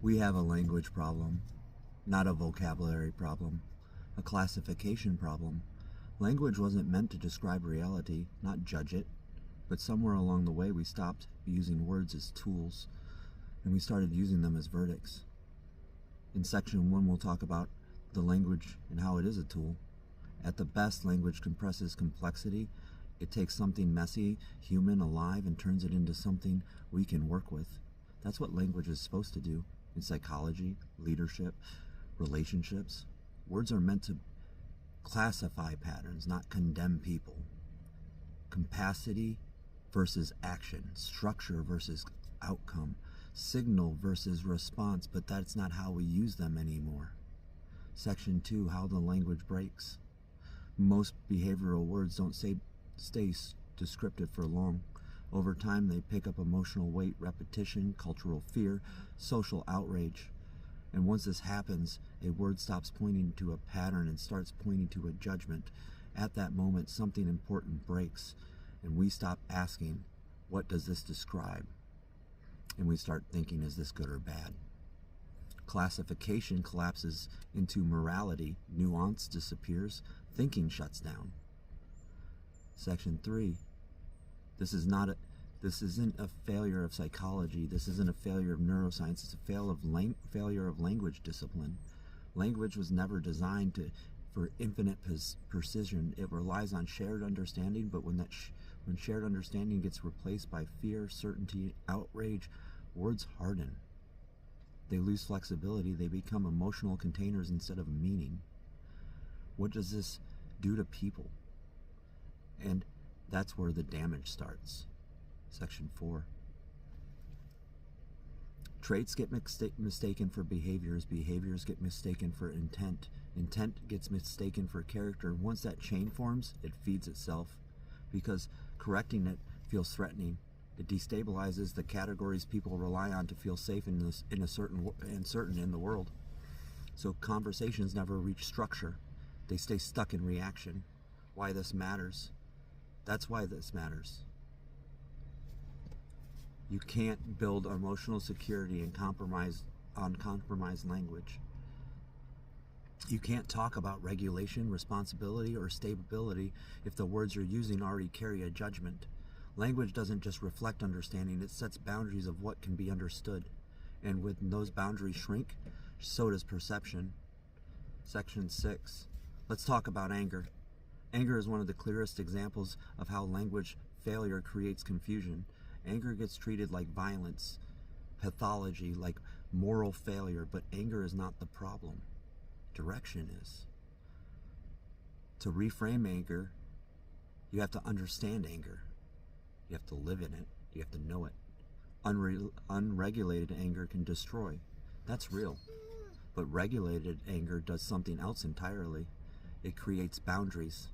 We have a language problem, not a vocabulary problem, a classification problem. Language wasn't meant to describe reality, not judge it, but somewhere along the way we stopped using words as tools and we started using them as verdicts. In section 1 we'll talk about the language and how it is a tool. At the best, language compresses complexity. It takes something messy, human, alive, and turns it into something we can work with. That's what language is supposed to do in psychology, leadership, relationships. Words are meant to classify patterns, not condemn people. Capacity versus action, structure versus outcome, signal versus response, but that's not how we use them anymore. Section 2, how the language breaks. Most behavioral words don't stay descriptive for long. Over time, they pick up emotional weight, repetition, cultural fear, social outrage. And once this happens, a word stops pointing to a pattern and starts pointing to a judgment. At that moment, something important breaks, and we stop asking, what does this describe? And we start thinking, is this good or bad? Classification collapses into morality, nuance disappears, thinking shuts down. Section 3, this isn't a failure of psychology, this isn't a failure of neuroscience, it's a failure of language discipline. Language was never designed for infinite precision. It relies on shared understanding, but when shared understanding gets replaced by fear, certainty, outrage, words harden. They lose flexibility, they become emotional containers instead of meaning. What does this do to people? And that's where the damage starts. Section 4. Traits get mistaken for behaviors. Behaviors get mistaken for intent. Intent gets mistaken for character. Once that chain forms, it feeds itself because correcting it feels threatening. It destabilizes the categories people rely on to feel safe in certain in the world. So conversations never reach structure. They stay stuck in reaction. Why this matters? That's why this matters. You can't build emotional security and compromised language. You can't talk about regulation, responsibility, or stability if the words you're using already carry a judgment. Language doesn't just reflect understanding, it sets boundaries of what can be understood. And when those boundaries shrink, so does perception. Section 6. Let's talk about anger. Anger is one of the clearest examples of how language failure creates confusion. Anger gets treated like violence, pathology, like moral failure, but anger is not the problem. Direction is. To reframe anger, you have to understand anger. You have to live in it. You have to know it. Unregulated anger can destroy. That's real. But regulated anger does something else entirely. It creates boundaries.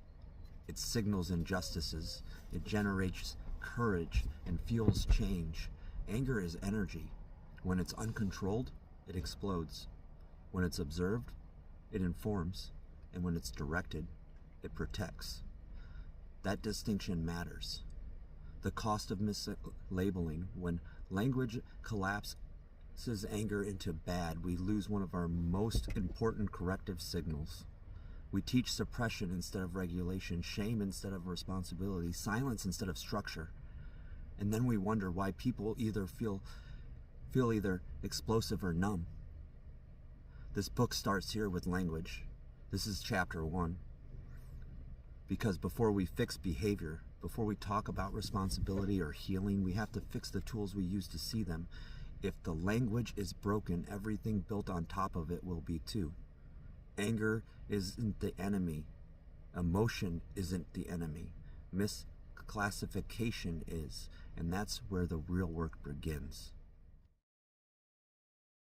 It signals injustices. It generates courage and fuels change. Anger is energy. When it's uncontrolled, it explodes. When it's observed, it informs. And when it's directed, it protects. That distinction matters. The cost of mislabeling. When language collapses anger into bad, we lose one of our most important corrective signals. We teach suppression instead of regulation, shame instead of responsibility, silence instead of structure. And then we wonder why people either feel either explosive or numb. This book starts here with language. This is chapter 1. Because before we fix behavior, before we talk about responsibility or healing, we have to fix the tools we use to see them. If the language is broken, everything built on top of it will be too. Anger isn't the enemy. Emotion isn't the enemy. Misclassification is. And that's where the real work begins.